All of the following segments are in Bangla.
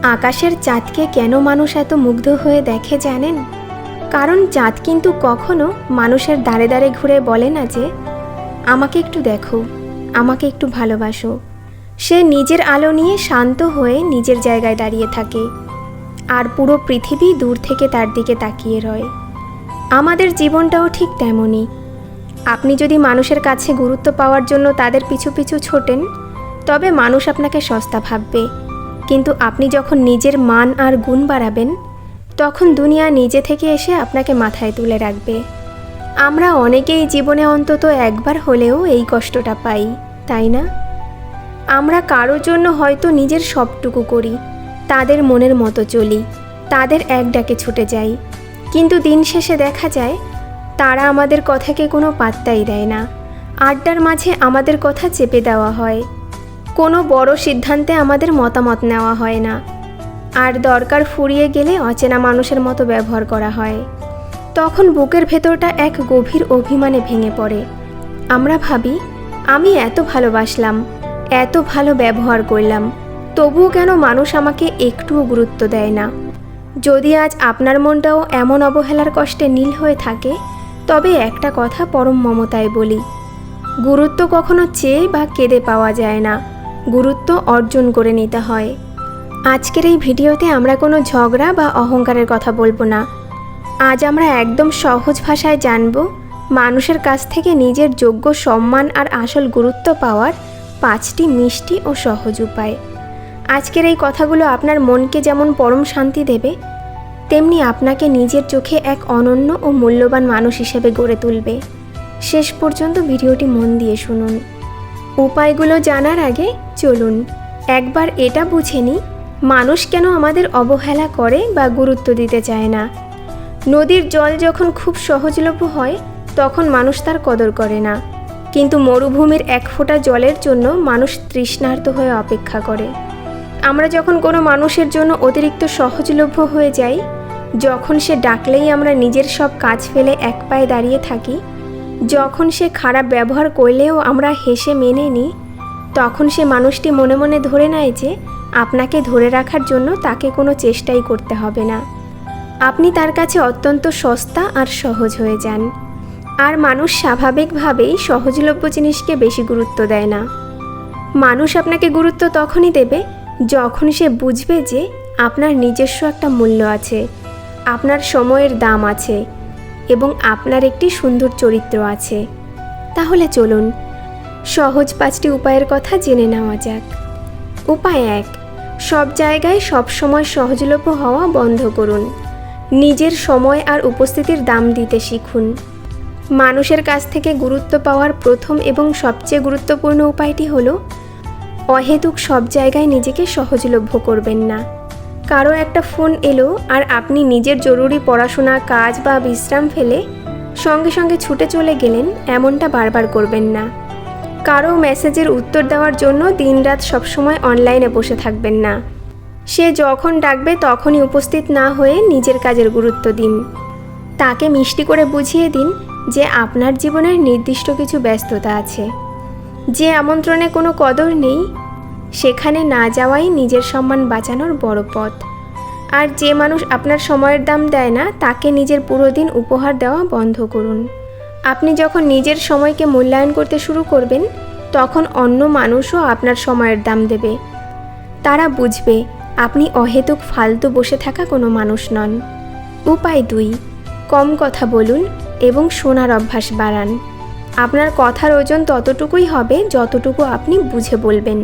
আকাশের চাঁদকে কেন মানুষ এত মুগ্ধ হয়ে দেখে জানেন? কারণ চাঁদ কিন্তু কখনো মানুষের দাঁড়ে দাঁড়ে ঘুরে বলে না যে আমাকে একটু দেখো, আমাকে একটু ভালোবাসো। সে নিজের আলো নিয়ে শান্ত হয়ে নিজের জায়গায় দাঁড়িয়ে থাকে, আর পুরো পৃথিবী দূর থেকে তার দিকে তাকিয়ে রয়। আমাদের জীবনটাও ঠিক তেমনই। আপনি যদি মানুষের কাছে গুরুত্ব পাওয়ার জন্য তাদের পিছু পিছু ছোটেন, তবে মানুষ আপনাকে সস্তা ভাববে। কিন্তু আপনি যখন নিজের মান আর গুণ বাড়াবেন, তখন দুনিয়া নিজে থেকে এসে আপনাকে মাথায় তুলে রাখবে। আমরা অনেকেই জীবনে অন্তত একবার হলেও এই কষ্টটা পাই, তাই না? আমরা কারোর জন্য হয়তো নিজের সবটুকু করি, তাদের মনের মতো চলি, তাদের এক ডাকে ছুটে যাই, কিন্তু দিন শেষে দেখা যায় তারা আমাদের কথাকে কোনো পাত্তাই দেয় না। আড্ডার মাঝে আমাদের কথা চেপে দেওয়া হয়, কোনো বড় সিদ্ধান্তে আমাদের মতামত নেওয়া হয় না, আর দরকার ফুরিয়ে গেলে অচেনা মানুষের মতো ব্যবহার করা হয়। তখন বুকের ভেতরটা এক গভীর অভিমানে ভেঙে পড়ে। আমরা ভাবি, আমি এত ভালোবাসলাম, এত ভালো ব্যবহার করলাম, তবুও কেন মানুষ আমাকে একটুও গুরুত্ব দেয় না? যদি আজ আপনার মনটাও এমন অবহেলার কষ্টে নীল হয়ে থাকে, তবে একটা কথা পরম মমতায় বলি, গুরুত্ব কখনো চেয়ে বা কেঁদে পাওয়া যায় না, গুরুত্ব অর্জন করে নিতে হয়। আজকের এই ভিডিওতে আমরা কোনো ঝগড়া বা অহংকারের কথা বলবো না। আজ আমরা একদম সহজ ভাষায় জানব মানুষের কাছ থেকে নিজের যোগ্য সম্মান আর আসল গুরুত্ব পাওয়ার 5টি মিষ্টি ও সহজ উপায়। আজকের এই কথাগুলো আপনার মনকে যেমন পরম শান্তি দেবে, তেমনি আপনাকে নিজের চোখে এক অনন্য ও মূল্যবান মানুষ হিসেবে গড়ে তুলবে। শেষ পর্যন্ত ভিডিওটি মন দিয়ে শুনুন। উপায়গুলো জানার আগে চলুন একবার এটা বুঝে নিই, মানুষ কেন আমাদের অবহেলা করে বা গুরুত্ব দিতে চায় না। নদীর জল যখন খুব সহজলভ্য হয়, তখন মানুষ তার কদর করে না, কিন্তু মরুভূমির এক ফোঁটা জলের জন্য মানুষ তৃষ্ণার্ত হয়ে অপেক্ষা করে। আমরা যখন কোনো মানুষের জন্য অতিরিক্ত সহজলভ্য হয়ে যাই, যখন সে ডাকলেই আমরা নিজের সব কাজ ফেলে এক পায়ে দাঁড়িয়ে থাকি, যখন সে খারাপ ব্যবহার করলেও আমরা হেসে মেনে নিই, তখন সে মানুষটি মনে মনে ধরে নেয় যে আপনাকে ধরে রাখার জন্য তাকে কোনো চেষ্টাই করতে হবে না। আপনি তার কাছে অত্যন্ত সস্তা আর সহজ হয়ে যান। আর মানুষ স্বাভাবিকভাবেই সহজলভ্য জিনিসকে বেশি গুরুত্ব দেয় না। মানুষ আপনাকে গুরুত্ব তখনই দেবে যখন সে বুঝবে যে আপনার নিজস্ব একটা মূল্য আছে, আপনার সময়ের দাম আছে এবং আপনার একটি সুন্দর চরিত্র আছে। তাহলে চলুন সহজ 5টি উপায়ের কথা জেনে নেওয়া যাক। উপায় 1, সব জায়গায় সবসময় সহজলভ্য হওয়া বন্ধ করুন। নিজের সময় আর উপস্থিতির দাম দিতে শিখুন। মানুষের কাছ থেকে গুরুত্ব পাওয়ার প্রথম এবং সবচেয়ে গুরুত্বপূর্ণ উপায়টি হলো অহেতুক সব জায়গায় নিজেকে সহজলভ্য করবেন না। কারো একটা ফোন এলো আর আপনি নিজের জরুরি পড়াশোনা, কাজ বা বিশ্রাম ফেলে সঙ্গে সঙ্গে ছুটে চলে গেলেন, এমনটা বারবার করবেন না। কারো মেসেজের উত্তর দেওয়ার জন্য দিনরাত সবসময় অনলাইনে বসে থাকবেন না। সে যখন ডাকবে তখনই উপস্থিত না হয়ে নিজের কাজের গুরুত্ব দিন। তাকে মিষ্টি করে বুঝিয়ে দিন যে আপনার জীবনের নির্দিষ্ট কিছু ব্যস্ততা আছে। যে আমন্ত্রণে কোনো কদর নেই, সেখানে না যাওয়াই নিজের সম্মান বাঁচানোর বড় পথ। আর যে মানুষ আপনার সময়ের দাম দেয় না, তাকে নিজের পুরো দিন উপহার দেওয়া বন্ধ করুন। আপনি যখন নিজের সময়কে মূল্যায়ন করতে শুরু করবেন, তখন অন্য মানুষও আপনার সময়ের দাম দেবে। তারা বুঝবে আপনি অহেতুক ফালতু বসে থাকা কোনো মানুষ নন। উপায় 2, কম কথা বলুন এবং শোনার অভ্যাস বাড়ান। আপনার কথার ওজন ততটুকুই হবে যতটুকু আপনি বুঝে বলবেন।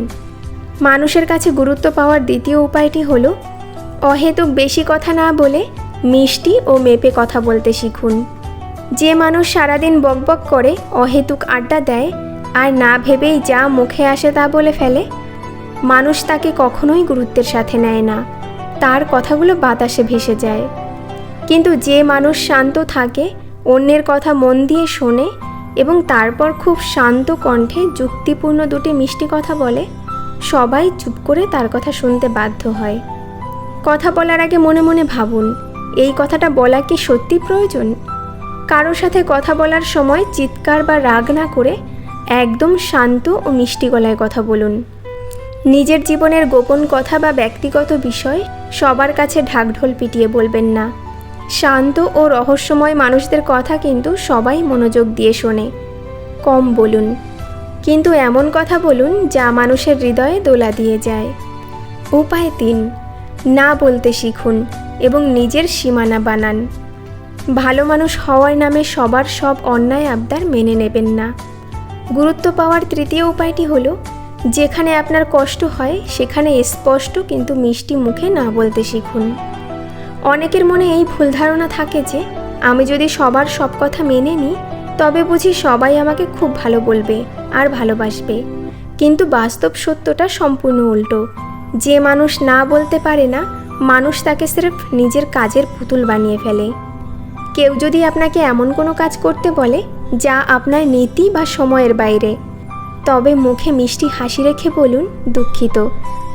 মানুষের কাছে গুরুত্ব পাওয়ার দ্বিতীয় উপায়টি হলো অহেতুক বেশি কথা না বলে মিষ্টি ও মেপে কথা বলতে শিখুন। যে মানুষ সারাদিন বকবক করে, অহেতুক আড্ডা দেয় আর না ভেবেই যা মুখে আসে তা বলে ফেলে, মানুষ তাকে কখনোই গুরুত্বের সাথে নেয় না, তার কথাগুলো বাতাসে ভেসে যায়। কিন্তু যে মানুষ শান্ত থাকে, অন্যের কথা মন দিয়ে শোনে এবং তারপর খুব শান্ত কণ্ঠে যুক্তিপূর্ণ 2টি মিষ্টি কথা বলে, সবাই চুপ করে তার কথা শুনতে বাধ্য হয়। কথা বলার আগে মনে মনে ভাবুন, এই কথাটা বলা কি সত্যি প্রয়োজন? কারো সাথে কথা বলার সময় চিৎকার বা রাগ না করে একদম শান্ত ও মিষ্টি গলায় কথা বলুন। নিজের জীবনের গোপন কথা বা ব্যক্তিগত বিষয় সবার কাছে ঢাকঢোল পিটিয়ে বলবেন না। শান্ত ও রহস্যময় মানুষদের কথা কিন্তু সবাই মনোযোগ দিয়ে শোনে। কম বলুন, কিন্তু এমন কথা বলুন যা মানুষের হৃদয়ে দোলা দিয়ে যায়। উপায় 3, না বলতে শিখুন এবং নিজের সীমানা বানান। ভালো মানুষ হওয়ার নামে সবার সব অন্যায় আবদার মেনে নেবেন না। গুরুত্ব পাওয়ার তৃতীয় উপায়টি হলো, যেখানে আপনার কষ্ট হয় সেখানে স্পষ্ট কিন্তু মিষ্টি মুখে না বলতে শিখুন। অনেকের মনে এই ভুল ধারণা থাকে যে আমি যদি সবার সব কথা মেনে নিই তবে বুঝি সবাই আমাকে খুব ভালো বলবে আর ভালোবাসবে। কিন্তু বাস্তব সত্যটা সম্পূর্ণ উল্টো। যে মানুষ না বলতে পারে না, মানুষ তাকে সির্ফ নিজের কাজের পুতুল বানিয়ে ফেলে। কেউ যদি আপনাকে এমন কোনো কাজ করতে বলে যা আপনার নীতি বা সময়ের বাইরে, তবে মুখে মিষ্টি হাসি রেখে বলুন, দুঃখিত,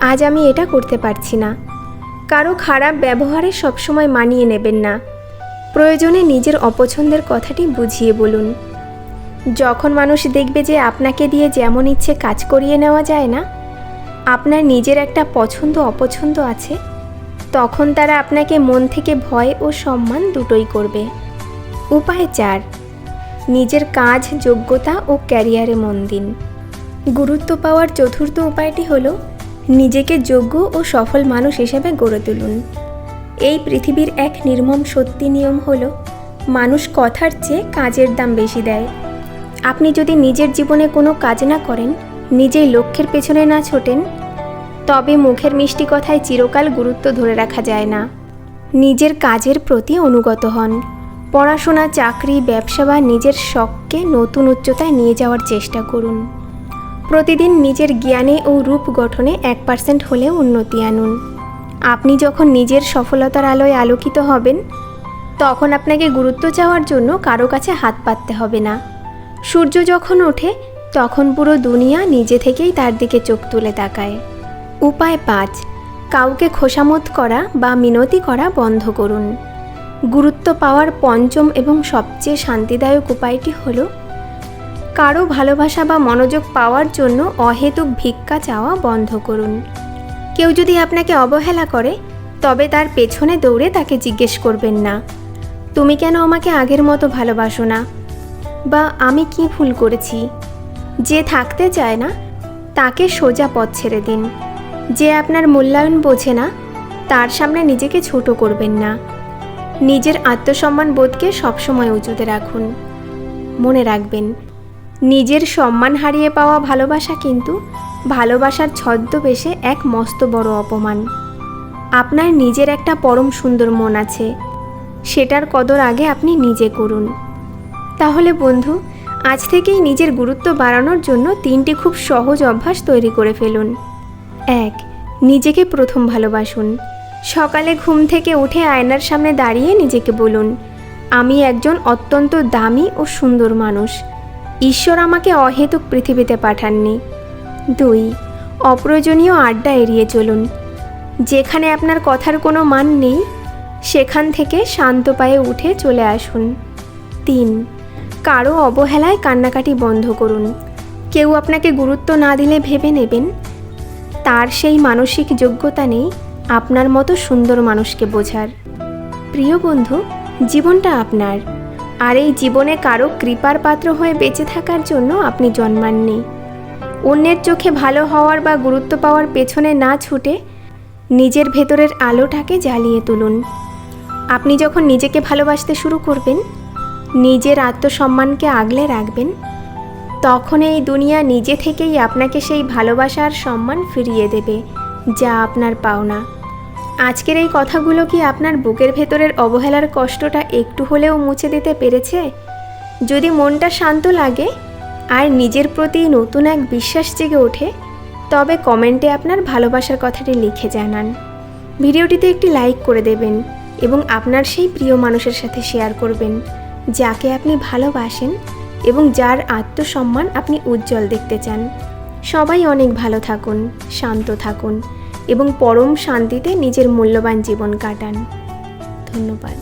আজ আমি এটা করতে পারছি না। কারো খারাপ ব্যবহারে সবসময় মানিয়ে নেবেন না। প্রয়োজনে নিজের অপছন্দের কথাটি বুঝিয়ে বলুন। যখন মানুষ দেখবে যে আপনাকে দিয়ে যেমন ইচ্ছে কাজ করিয়ে নেওয়া যায় না, আপনার নিজের একটা পছন্দ অপছন্দ আছে, তখন তারা আপনাকে মন থেকে ভয় ও সম্মান দুটোই করবে। উপায় 4, নিজের কাজ, যোগ্যতা ও ক্যারিয়ারে মন দিন। গুরুত্ব পাওয়ার চতুর্থ উপায়টি হলো, নিজেকে যোগ্য ও সফল মানুষ হিসেবে গড়ে তুলুন। এই পৃথিবীর এক নির্মম সত্যি নিয়ম হলো, মানুষ কথার চেয়ে কাজের দাম বেশি দেয়। আপনি যদি নিজের জীবনে কোনো কাজ না করেন, নিজের লক্ষ্যের পেছনে না ছোটেন, তবে মুখের মিষ্টি কথায় চিরকাল গুরুত্ব ধরে রাখা যায় না। নিজের কাজের প্রতি অনুগত হন। পড়াশোনা, চাকরি, ব্যবসা বা নিজের শখকে নতুন উচ্চতায় নিয়ে যাওয়ার চেষ্টা করুন। প্রতিদিন নিজের জ্ঞানে ও রূপ গঠনে 1% হলেও উন্নতি আনুন। আপনি যখন নিজের সফলতার আলোয় আলোকিত হবেন, তখন আপনাকে গুরুত্ব চাওয়ার জন্য কারো কাছে হাত পাততে হবে না। সূর্য যখন ওঠে তখন পুরো দুনিয়া নিজে থেকেই তার দিকে চোখ তুলে তাকায়। উপায় 5, কাউকে খোসামত করা বা মিনতি করা বন্ধ করুন। গুরুত্ব পাওয়ার পঞ্চম এবং সবচেয়ে শান্তিদায়ক উপায়টি হলো, কারো ভালোবাসা বা মনোযোগ পাওয়ার জন্য অহেতুক ভিক্ষা চাওয়া বন্ধ করুন। কেউ যদি আপনাকে অবহেলা করে, তবে তার পেছনে দৌড়ে তাকে জিজ্ঞেস করবেন না, তুমি কেন আমাকে আগের মতো ভালোবাসো না, বা আমি কি ভুল করেছি। যে থাকতে চায় না তাকে সোজা পথ ছেড়ে দিন। যে আপনার মূল্যায়ন বোঝে না তার সামনে নিজেকে ছোট করবেন না। নিজের আত্মসম্মান বোধকে সবসময় উঁচুতে রাখুন। মনে রাখবেন, নিজের সম্মান হারিয়ে পাওয়া ভালোবাসা কিন্তু ভালোবাসার ছদ্মবেশে এক মস্ত বড় অপমান। আপনার নিজের একটা পরম সুন্দর মন আছে, সেটার কদর আগে আপনি নিজে করুন। তাহলে বন্ধু, আজ থেকেই নিজের গুরুত্ব বাড়ানোর জন্য 3টি খুব সহজ অভ্যাস তৈরি করে ফেলুন। 1, নিজেকে প্রথম ভালোবাসুন। সকালে ঘুম থেকে উঠে আয়নার সামনে দাঁড়িয়ে নিজেকে বলুন, আমি একজন অত্যন্ত দামি ও সুন্দর মানুষ। ঈশ্বর আমাকে অহেতুক পৃথিবীতে পাঠাননি। 2, অপ্রয়োজনীয় আড্ডা এড়িয়ে চলুন। যেখানে আপনার কথার কোনো মান নেই, সেখান থেকে শান্ত পায়ে উঠে চলে আসুন। 3, কারো অবহেলায় কান্নাকাটি বন্ধ করুন। কেউ আপনাকে গুরুত্ব না দিলে ভেবে নেবেন, তার সেই মানসিক যোগ্যতা নেই আপনার মতো সুন্দর মানুষকে বোঝার। প্রিয় বন্ধু, জীবনটা আপনার, আর এই জীবনে কারো কৃপার পাত্র হয়ে বেঁচে থাকার জন্য আপনি জন্মাননি। অন্যের চোখে ভালো হওয়ার বা গুরুত্ব পাওয়ার পেছনে না ছুটে নিজের ভেতরের আলোটাকে জ্বালিয়ে তুলুন। আপনি যখন নিজেকে ভালোবাসতে শুরু করবেন, নিজের আত্মসম্মানকে আগলে রাখবেন, তখন এই দুনিয়া নিজে থেকেই আপনাকে সেই ভালোবাসা আর সম্মান ফিরিয়ে দেবে যা আপনার পাওনা। আজকের এই কথাগুলো কি আপনার বুকের ভেতরের অবহেলার কষ্টটা একটু হলেও মুছে দিতে পেরেছে? যদি মনটা শান্ত লাগে আর নিজের প্রতি নতুন এক বিশ্বাস জেগে ওঠে, তবে কমেন্টে আপনার ভালোবাসার কথাটি লিখে জানান। ভিডিওটিতে একটি লাইক করে দেবেন এবং আপনার সেই প্রিয় মানুষের সাথে শেয়ার করবেন যাকে আপনি ভালোবাসেন এবং যার আত্মসম্মান আপনি উজ্জ্বল দেখতে চান। সবাই অনেক ভালো থাকুন, শান্ত থাকুন এবং পরম শান্তিতে নিজের মূল্যবান জীবন কাটান। ধন্যবাদ।